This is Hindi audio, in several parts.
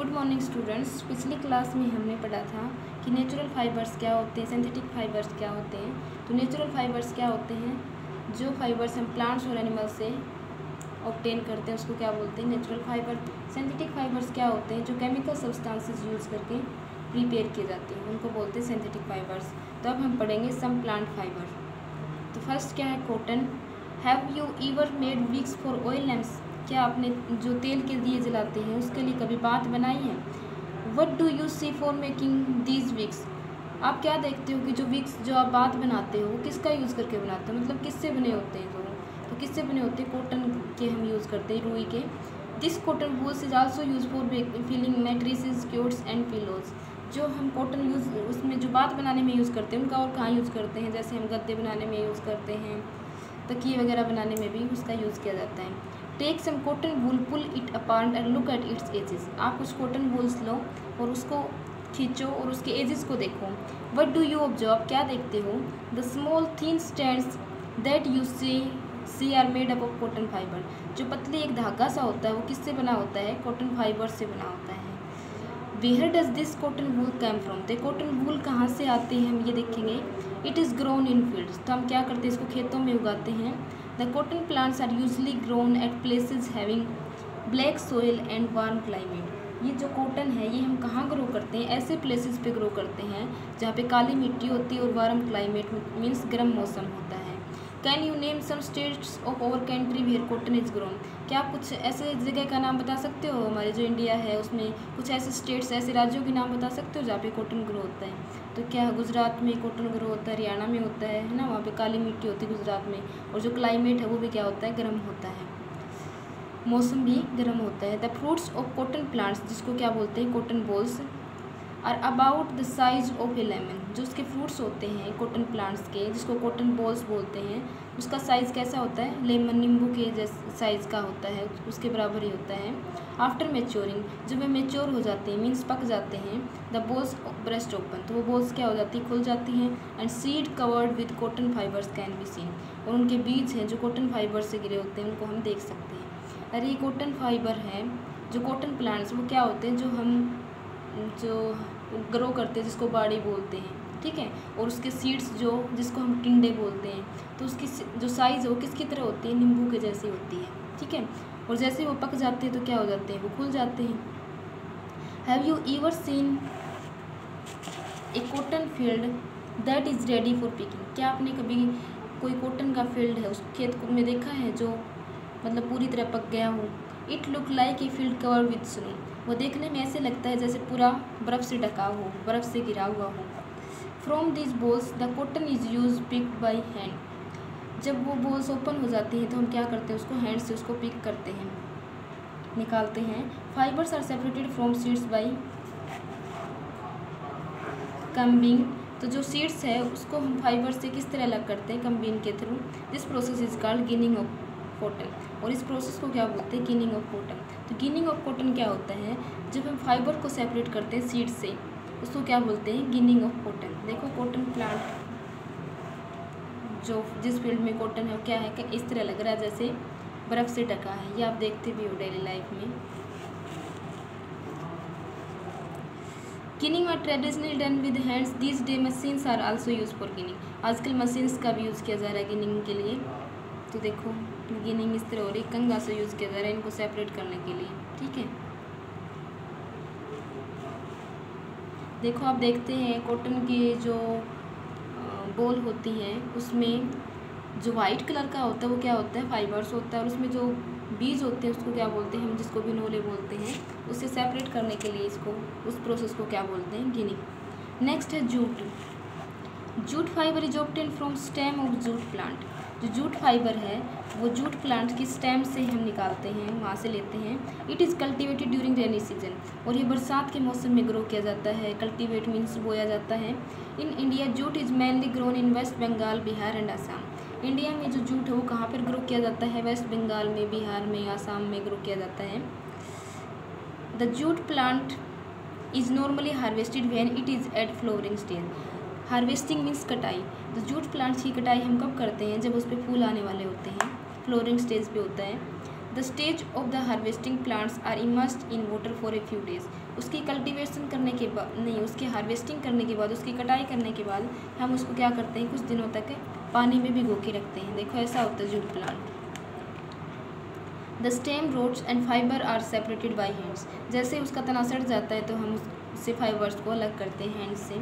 Good morning students. पिछली क्लास में हमने पढ़ा था कि नेचुरल फाइबर्स क्या होते हैं, सिंथेटिक फाइबर्स क्या होते हैं। तो नेचुरल फाइबर्स क्या होते हैं, जो फाइबर्स हम प्लांट्स और एनिमल्स से ऑब्टेन करते हैं उसको क्या बोलते हैं, नेचुरल फाइबर। सिंथेटिक फाइबर्स क्या होते हैं, जो केमिकल सब्सटेंसेस यूज़ करके प्रिपेयर किए जाते हैं, उनको बोलते हैं सिंथेटिक फाइबर्स। तो अब हम पढ़ेंगे सम प्लांट फाइबर। तो फर्स्ट क्या है, cotton. Have you ever made wicks for oil lamps? क्या आपने जो तेल के दिए जलाते हैं उसके लिए कभी बात बनाई है? What do you see for making these wicks? आप क्या देखते हो कि जो विक्स जो आप बात बनाते हो किसका यूज़ करके बनाते हो, मतलब किससे बने होते हैं दोनों? तो किससे बने होते हैं, कॉटन के हम यूज़ करते हैं, रुई के। This cotton wools is also use for filling mattresses, quilts and pillows. जो हम कॉटन यूज़ उसमें जो बात बनाने में यूज़ करते हैं उनका और कहाँ यूज़ करते हैं, जैसे हम गद्दे बनाने में यूज़ करते हैं, तकिए वगैरह बनाने में भी उसका यूज़ किया जाता है। Take some cotton wool, pull it apart and look at its edges. आप कुछ कॉटन वूल्स लो और उसको खींचो और उसके एजेस को देखो। What do you observe? क्या देखते हो? The small thin strands that you see are made up of cotton fibre. जो पतली एक धागा सा होता है वो किससे बना होता है, कॉटन फाइबर से बना होता है। Where does this cotton wool come from? तो कॉटन वूल कहाँ से आते हैं हम ये देखेंगे। It is grown in fields. तो हम क्या करते हैं, इसको खेतों में उगाते हैं। The cotton plants are usually grown at places having black soil and warm climate. ये जो कॉटन है ये हम कहाँ ग्रो करते हैं, ऐसे प्लेसेस पे ग्रो करते हैं जहाँ पे काली मिट्टी होती है और वार्म क्लाइमेट मीन्स गर्म मौसम होता है। Can you name some states of our country where cotton is grown? क्या आप कुछ ऐसे जगह का नाम बता सकते हो, हमारे जो इंडिया है उसमें कुछ ऐसे स्टेट्स, ऐसे राज्यों के नाम बता सकते हो जहाँ पे कॉटन ग्रो होता है? तो क्या गुजरात में कॉटन ग्रो होता है, हरियाणा में होता है ना, वहाँ पे काली मिट्टी होती है गुजरात में, और जो क्लाइमेट है वो भी क्या होता है, गर्म होता है, मौसम भी गर्म होता है। The fruits of cotton plants, जिसको क्या बोलते हैं, cotton balls, are about the size of a lemon. जो उसके फ्रूट्स होते हैं कॉटन प्लांट्स के, जिसको कॉटन बॉल्स बोलते हैं, उसका साइज़ कैसा होता है, लेमन नींबू के जैसे साइज़ का होता है, उसके बराबर ही होता है। आफ्टर मेच्योरिंग, जब वे मेच्योर हो जाते हैं मीन्स पक जाते हैं, द बॉल्स ब्रेस्ट ओपन, तो वो बॉल्स क्या हो जाती है, खुल जाती हैं। And seed covered with cotton fibres can be seen, और उनके बीज हैं जो कॉटन फाइबर से गिरे होते हैं उनको हम देख सकते हैं। अरे ये कॉटन फाइबर है, जो कॉटन प्लांट्स वो क्या होते हैं, जो ग्रो करते हैं, जिसको बाड़ी बोलते हैं, ठीक है, और उसके सीड्स जो जिसको हम टिंडे बोलते हैं, तो उसकी जो साइज़ है वो किसकी तरह होती है, नींबू के जैसी होती है, ठीक है। और जैसे वो पक जाते हैं तो क्या हो जाते हैं, वो खुल जाते हैं। Have you ever seen a cotton field that is ready for picking? क्या आपने कभी कोई कॉटन का फील्ड है उस खेत में देखा है जो मतलब पूरी तरह पक गया हो? It look like a field cover with snow. वो देखने में ऐसे लगता है जैसे पूरा बर्फ़ से ढका हो, बर्फ़ से घिरा हुआ हो। From this balls the cotton is use picked by hand. जब वो बॉल्स ओपन हो जाती हैं तो हम क्या करते हैं, उसको हैंड से उसको पिक करते हैं, निकालते हैं। Fibres are separated from seeds by combing. तो जो सीड्स है उसको हम फाइबर से किस तरह अलग करते हैं, कम्बिंग के through. This process is called ginning of cotton, और इस प्रोसेस को क्या बोलते हैं, गिनिंग ऑफ कॉटन। तो गिनिंग ऑफ कॉटन क्या होता है, जब हम फाइबर को सेपरेट करते हैं सीड से उसको क्या बोलते हैं, गिनिंग ऑफ कॉटन। देखो कॉटन प्लांट जो जिस फील्ड में कॉटन है क्या है, कि इस तरह लग रहा है जैसे बर्फ़ से ढका है, ये आप देखते भी हो डेली लाइफ में। Ginning are traditionally done with hands, this day machines are also use for ginning. आजकल मशीन्स का भी यूज़ किया जा रहा है गिनिंग के लिए। तो देखो गिनिंग इस तरह हो रही, कंघा से यूज़ किया जा रहा है इनको सेपरेट करने के लिए, ठीक है। देखो आप देखते हैं कॉटन की जो बॉल होती हैं उसमें जो वाइट कलर का होता है वो क्या होता है, फाइबर्स होता है, और उसमें जो बीज होते हैं उसको क्या बोलते हैं हम, जिसको बिनोले बोलते हैं। उससे सेपरेट करने के लिए इसको उस प्रोसेस को क्या बोलते हैं, गिनिंग। नेक्स्ट है jute. Jute fibre is obtain from stem of jute plant. जो जूट फाइबर है वो जूट प्लांट की स्टेम से हम निकालते हैं, वहाँ से लेते हैं। It is cultivated during rainy season, और ये बरसात के मौसम में ग्रो किया जाता है। कल्टिवेट मीन्स बोया जाता है। In India jute is mainly grown in West Bengal, Bihar and Assam. India में जो जूट है वो कहाँ पर ग्रो किया जाता है, वेस्ट बंगाल में, बिहार में, आसाम में ग्रो किया जाता है। The jute plant is normally harvested when it is at flowering stage. Harvesting means कटाई। तो जूट प्लांट्स की कटाई हम कब करते हैं, जब उस पर फूल आने वाले होते हैं, फ्लोरिंग स्टेज पे होता है। The stage of the harvesting plants are immersed in water for a few days. उसकी कल्टीवेशन करने के बाद नहीं, उसकी हार्वेस्टिंग करने के बाद, उसकी कटाई करने के बाद हम उसको क्या करते हैं, कुछ दिनों तक पानी में भिगो के रखते हैं। देखो ऐसा होता है jute plant. The stem roots and fibre are separated by hands. जैसे उसका तना सड़ जाता है तो हम उससे फाइबर्स को अलग करते हैं हैंड से।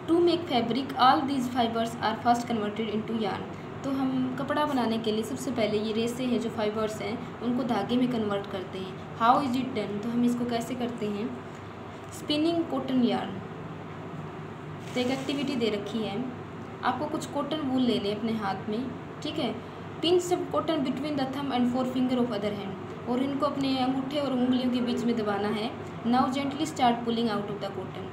To make fabric all these fibres are first converted into yarn. तो हम कपड़ा बनाने के लिए सबसे पहले ये रेसे हैं जो फाइबर्स हैं उनको धागे में कन्वर्ट करते हैं। हाउ इज इट डन, तो हम इसको कैसे करते हैं। Spinning cotton yarn. तो एक एक्टिविटी दे रखी है, आपको कुछ कॉटन वूल ले लें अपने हाथ में, ठीक है। पिंच सब cotton between the thumb and four finger of other hand, और इनको अपने अंगूठे और उंगलियों के बीच में दबाना है। Now gently start pulling out of the cotton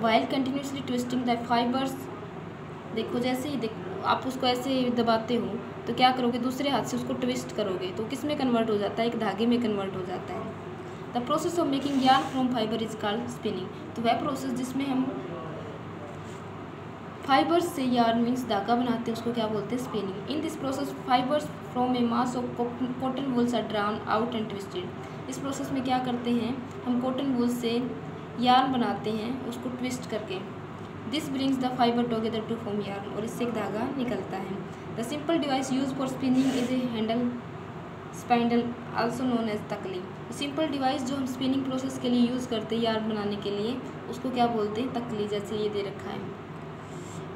while continuously twisting the fibres. देखो जैसे ही देखो आप उसको ऐसे दबाते हो तो क्या करोगे, दूसरे हाथ से उसको ट्विस्ट करोगे तो किस में कन्वर्ट हो जाता है, एक धागे में कन्वर्ट हो जाता है। The process of making yarn from fibre is called spinning. तो वह प्रोसेस जिसमें हम फाइबर्स से यार्न मीन्स धागा बनाते हैं उसको क्या बोलते हैं, spinning. In this process fibres from a mass of cotton wools are drawn out and twisted. इस प्रोसेस में क्या करते हैं, हम कॉटन वूल से यार्न बनाते हैं उसको ट्विस्ट करके। This brings the fibre together to form yarn, और इससे एक धागा निकलता है। The simple device use for spinning is a handle spindle also known as takli. Simple device जो हम स्पिनिंग प्रोसेस के लिए यूज़ करते हैं यार्न बनाने के लिए उसको क्या बोलते हैं, तकली, जैसे ये दे रखा है।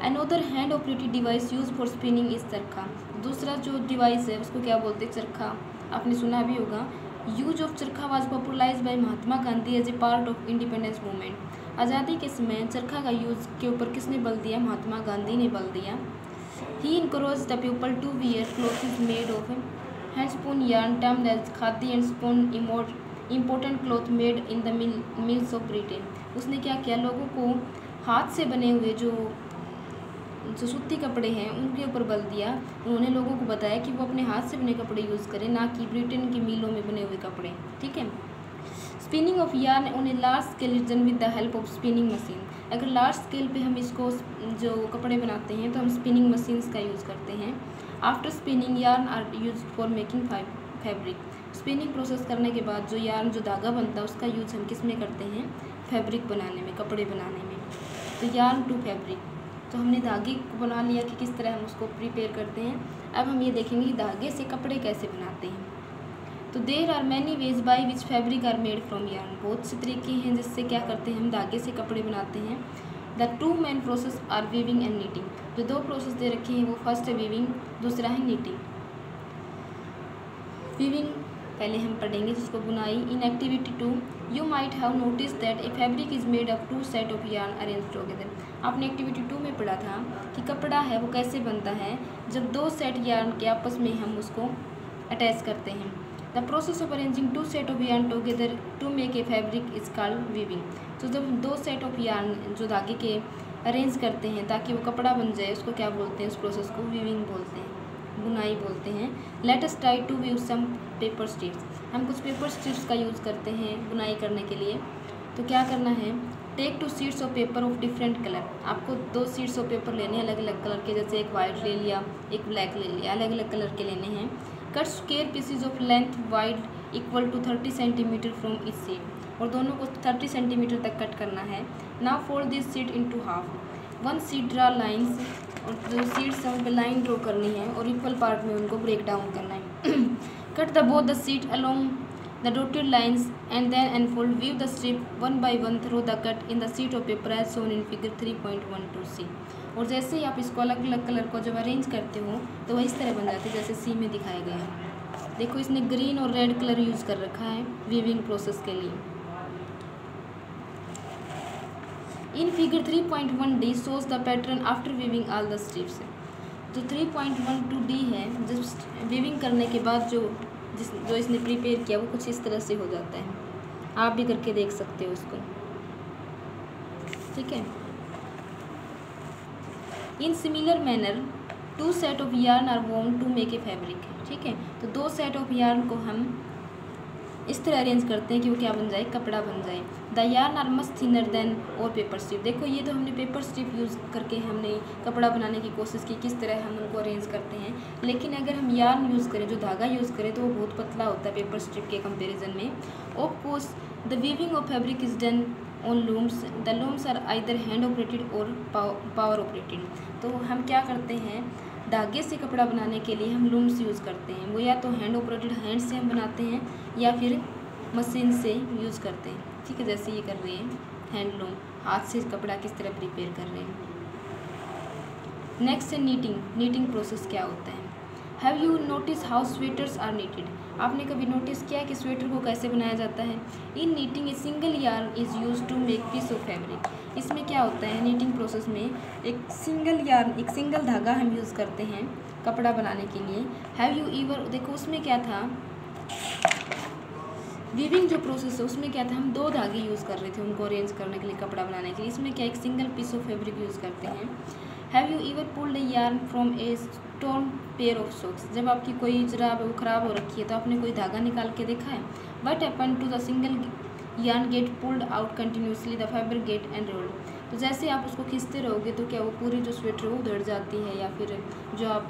Another hand operated device use for spinning is चरखा। दूसरा जो डिवाइस है उसको क्या बोलते हैं, चरखा। आपने सुना भी होगा। Use of charkha was popularize by Mahatma Gandhi as a part of independence movement. आज़ादी के समय चरखा का यूज़ के ऊपर किसने बल दिया, महात्मा गांधी ने बल दिया। He encourage the people to wear clothes made of hand spun yarn termed as khadi and spun important cloth made in the mills of Britain. उसने क्या किया, लोगों को हाथ से बने हुए जो सूती कपड़े हैं उनके ऊपर बल दिया। उन्होंने लोगों को बताया कि वो अपने हाथ से बने कपड़े यूज़ करें, ना कि ब्रिटेन की मिलों में बने हुए कपड़े, ठीक है। Spinning of yarn on a large scale is done with the help of spinning machine. अगर लार्ज स्केल पे हम इसको जो कपड़े बनाते हैं तो हम स्पिनिंग मशीन्स का यूज़ करते हैं। After spinning yarn are use for making fabric. Spinning process करने के बाद जो यार्न जो धागा बनता है उसका यूज हम किस में करते हैं, फैब्रिक बनाने में, कपड़े बनाने में। तो यार्न टू फैब्रिक, तो हमने धागे को बना लिया कि किस तरह हम उसको प्रिपेयर करते हैं। अब हम ये देखेंगे कि धागे से कपड़े कैसे बनाते हैं। तो there are many ways by which fabric are made from yarn. बहुत से तरीके हैं जिससे क्या करते हैं, हम धागे से कपड़े बनाते हैं। The two main process are weaving and knitting. जो दो प्रोसेस दे रखे हैं वो फर्स्ट है वीविंग, दूसरा है नीटिंग। वीविंग पहले हम पढ़ेंगे जिसको बुनाई। In activity 2 you might have notice that A fabric is made of 2 set of yarn arrange together. आपने एक्टिविटी 2 में पढ़ा था कि कपड़ा है वो कैसे बनता है, जब 2 सेट यार्न के आपस में हम उसको अटैच करते हैं। The process of arranging 2 set of yarn together to make a fabric is called weaving. तो जब 2 सेट ऑफ यार्न जो धागे के अरेंज करते हैं ताकि वो कपड़ा बन जाए उसको क्या बोलते हैं, उस प्रोसेस को वीविंग बोलते हैं, बुनाई बोलते हैं। Let us try to weave some paper strips. हम कुछ पेपर स्ट्रिप्स का यूज़ करते हैं बुनाई करने के लिए। तो क्या करना है, take 2 sheets of paper of different colour. आपको 2 शीट्स ऑफ पेपर लेने हैं अलग अलग कलर के, जैसे एक वाइट ले लिया, एक ब्लैक ले लिया, अलग अलग कलर के लेने हैं। Cut square pieces of length wide equal to 30 centimetre from each sheet, और दोनों को 30 सेंटीमीटर तक कट करना है। Now fold this sheet into half. 1 sheet draw lines, और जो शीट्स हैं उन पर लाइन ड्रॉ करनी है और इक्वल पार्ट में उनको ब्रेक डाउन करना है। Cut the both the sheet along the dotted lines and then unfold weave the strip 1 by 1 through the cut in the sheet of paper as shown in figure 3.12c। और जैसे ही आप इसको अलग अलग कलर को जब अरेंज करते हो तो वह इस तरह बन जाती है जैसे सी में दिखाया गया है। देखो इसने ग्रीन और रेड कलर यूज़ कर रखा है वीविंग प्रोसेस के लिए। In figure 3.1d shows the pattern after weaving all the strips. जो 3.12d है, जस्ट वीविंग करने के बाद जो इसने प्रिपेयर किया वो कुछ इस तरह से हो जाता है। आप भी करके देख सकते हो उसको, ठीक है। In similar manner 2 set of yarn are woven to make a fabric. ठीक है, तो 2 सेट ऑफ यार्न को हम इस तरह अरेंज करते हैं कि वो क्या बन जाए, कपड़ा बन जाए। The yarn are much thinner than our paper strip. देखो ये तो हमने पेपर स्ट्रिप यूज़ करके हमने कपड़ा बनाने की कोशिश की, किस तरह हम उनको अरेंज करते हैं। लेकिन अगर हम यार्न यूज़ करें, जो धागा यूज़ करें, तो वो बहुत पतला होता है पेपर स्ट्रिप के कंपेरिजन में। Of course the weaving of fabric is done on looms. The looms are either hand operated or power operated. तो हम क्या करते हैं, धागे से कपड़ा बनाने के लिए हम लूम्स यूज़ करते हैं। वो या तो हैंड ऑपरेटेड, हैंड से हम बनाते हैं, या फिर मशीन से यूज़ करते हैं। ठीक है, जैसे ये कर रहे हैं हैंडलूम, हाथ से कपड़ा किस तरह प्रिपेयर कर रहे हैं। नेक्स्ट है नीटिंग। नीटिंग प्रोसेस क्या होता है। Have you notice how sweaters are knitted. आपने कभी नोटिस किया कि स्वेटर को कैसे बनाया जाता है। In knitting a single yarn is use to make piece of fabric. इसमें क्या होता है, नीटिंग प्रोसेस में एक सिंगल यार्न, एक सिंगल धागा हम यूज़ करते हैं कपड़ा बनाने के लिए। हैव यू ईवर, देखो उसमें क्या था, वीविंग जो प्रोसेस है उसमें क्या था, हम 2 धागे यूज़ कर रहे थे उनको अरेंज करने के लिए, कपड़ा बनाने के लिए। इसमें क्या, एक single piece of fabric use करते हैं। Have you ever pulled a yarn from a stone pair of socks. जब आपकी कोई जुराब है वो ख़राब हो रखी है, तो आपने कोई धागा निकाल के देखा है। What happen to the single yarn get pulled out continuously, the fabric get unrolled. तो जैसे आप उसको खींचते रहोगे तो क्या वो पूरी जो स्वेटर वो उधड़ जाती है, या फिर जो आप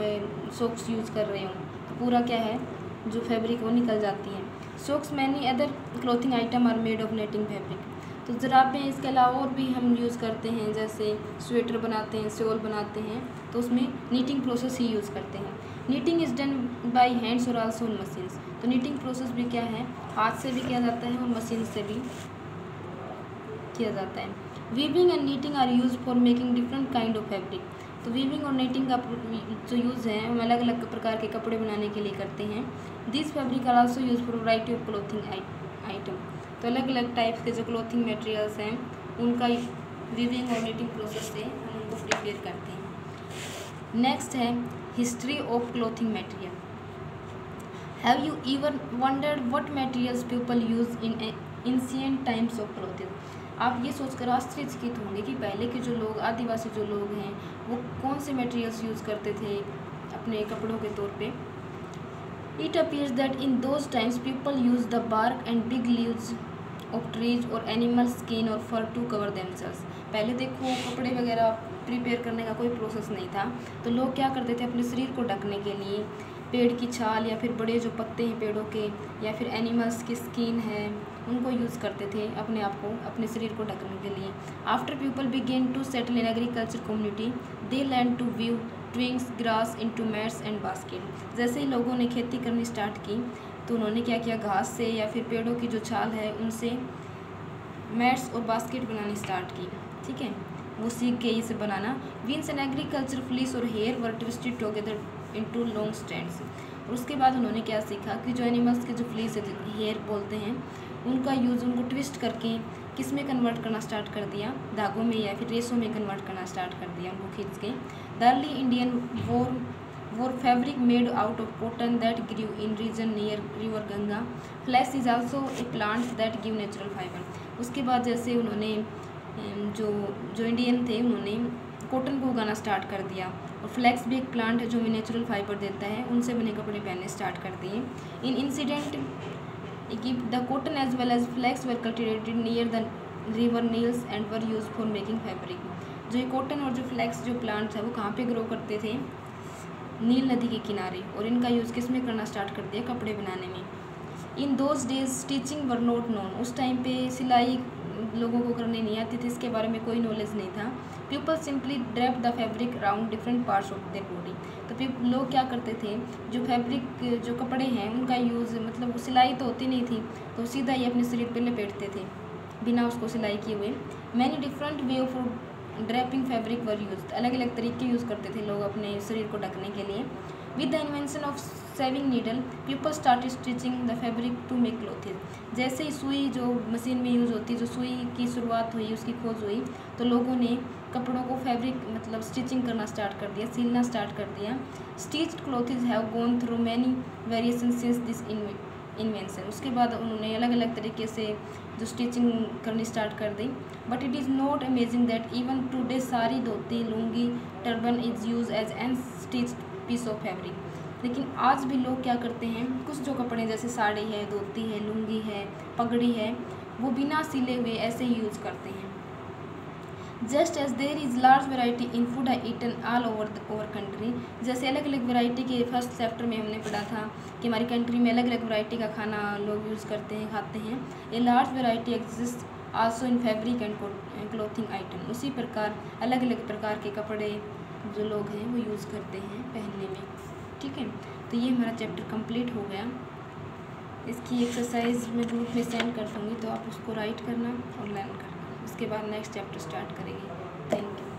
सॉक्स यूज़ कर रहे हो तो पूरा क्या है, जो फैब्रिक वो निकल जाती है। Socks many other clothing item are made of knitting fabric. तो जुराबें इसके अलावा और भी हम यूज़ करते हैं, जैसे स्वेटर बनाते हैं, शॉल बनाते हैं, तो उसमें नीटिंग प्रोसेस ही यूज़ करते हैं। Knitting is done by hands और आल्सो ऑन मशीन्स। तो नीटिंग प्रोसेस भी क्या है, हाथ से भी किया जाता है और मशीन से भी किया जाता है। Weaving and knitting are use for making different kind of fabric. तो वीविंग और नीटिंग का जो यूज़ है हम अलग अलग प्रकार के कपड़े बनाने के लिए करते हैं। This fabric are also use for variety of clothing item. तो अलग अलग टाइप्स के जो क्लोथिंग मटेरियल्स हैं उनका वीविंग और नीटिंग प्रोसेस से हम उनको प्रिपेयर करते हैं। नेक्स्ट है history of clothing material. Have you even wondered what materials people use in ancient times of clothing. आप ये सोचकर आश्चर्यचकित होंगे कि पहले के जो लोग, आदिवासी जो लोग हैं, वो कौन से मटेरियल्स यूज़ करते थे अपने कपड़ों के तौर पे। It appears that in those times people use the bark and big leaves of trees or animal skin or fur to cover themselves. पहले देखो कपड़े वगैरह प्रिपेयर करने का कोई प्रोसेस नहीं था, तो लोग क्या करते थे, अपने शरीर को ढकने के लिए पेड़ की छाल या फिर बड़े जो पत्ते हैं पेड़ों के, या फिर एनिमल्स की स्किन है, उनको यूज़ करते थे अपने आप को, अपने शरीर को ढकने के लिए। After people begin to settle in agriculture community they learn to weave twigs grass into mats and basket. जैसे ही लोगों ने खेती करनी स्टार्ट की तो उन्होंने क्या किया, घास से या फिर पेड़ों की जो छाल है उनसे मैट्स और बास्केट बनानी स्टार्ट की। ठीक है, वो सीख गए इसे बनाना। वीन्स एंड एग्रीकल्चर फ्लीस और hair were twisted together into long strands. और उसके बाद उन्होंने क्या सीखा कि जो एनिमल्स के जो फ्लीस है, हेयर बोलते हैं, उनका यूज़ उनको ट्विस्ट करके किस में कन्वर्ट करना स्टार्ट कर दिया, धागों में या फिर रेसों में कन्वर्ट करना स्टार्ट कर दिया उनको खींच के। The early Indian wore fabric made out of cotton that grew in region near river Ganga. Flax is also a plant that give natural fibre. उसके बाद जैसे उन्होंने जो इंडियन थे उन्होंने कॉटन को उगाना स्टार्ट कर दिया, और फ्लैक्स भी एक प्लांट है जो हमें नेचुरल फाइबर देता है, उनसे बने कपड़े पहनने स्टार्ट कर दिए। In incident the cotton as well as flax were cultivated near the river Niles and were use for making fabric. जो ये कॉटन और जो फ्लैक्स जो प्लांट्स है वो कहाँ पे ग्रो करते थे, नील नदी के किनारे, और इनका यूज़ किस में करना स्टार्ट कर दिया, कपड़े बनाने में। In those days stitching were not known. उस टाइम पे सिलाई लोगों को करने नहीं आती थी, इसके बारे में कोई नॉलेज नहीं था। People simply drape the fabric around different parts of their body. तो लोग क्या करते थे, जो फैब्रिक जो कपड़े हैं उनका यूज़, मतलब सिलाई तो होती नहीं थी, तो सीधा ही अपने शरीर पर लपेटते थे बिना उसको सिलाई किए हुए। Many different way of draping fabric were use. अलग अलग तरीके यूज़ करते थे लोग अपने शरीर को ढकने के लिए। With the invention of sewing needle people start stitching the fabric to make clothes. जैसे ही सुई जो मशीन में यूज़ होती है, जो सुई की शुरुआत हुई, उसकी खोज हुई, तो लोगों ने कपड़ों को फैब्रिक मतलब स्टिचिंग करना स्टार्ट कर दिया, सिलना स्टार्ट कर दिया। Stitched क्लोथेज have gone through many variation since this invention. उसके बाद उन्होंने अलग अलग तरीके से जो स्टिचिंग करनी स्टार्ट कर दी। But it is not amazing that even today sari, dhoti, lungi, turban is use as unstitched piece of fabric. लेकिन आज भी लोग क्या करते हैं, कुछ जो कपड़े जैसे साड़ी है, धोती है, लुंगी है, पगड़ी है, वो बिना सिले हुए ऐसे ही यूज़ करते हैं। Just as there is large variety in food I eaten all over country, जैसे अलग अलग वैरायटी के फर्स्ट चैप्टर में हमने पढ़ा था कि हमारी कंट्री में अलग अलग वैरायटी का खाना लोग यूज़ करते हैं, खाते हैं। A large variety exist also in fabric and clothing item, उसी प्रकार अलग अलग प्रकार के कपड़े जो लोग हैं वो यूज़ करते हैं पहनने में। ठीक है, तो ये हमारा चैप्टर कंप्लीट हो गया। इसकी एक्सरसाइज में ग्रुप में सेंड कर दूँगी, तो आप उसको राइट करना और लर्न करना। उसके बाद नेक्स्ट चैप्टर स्टार्ट करेंगे। Thank you.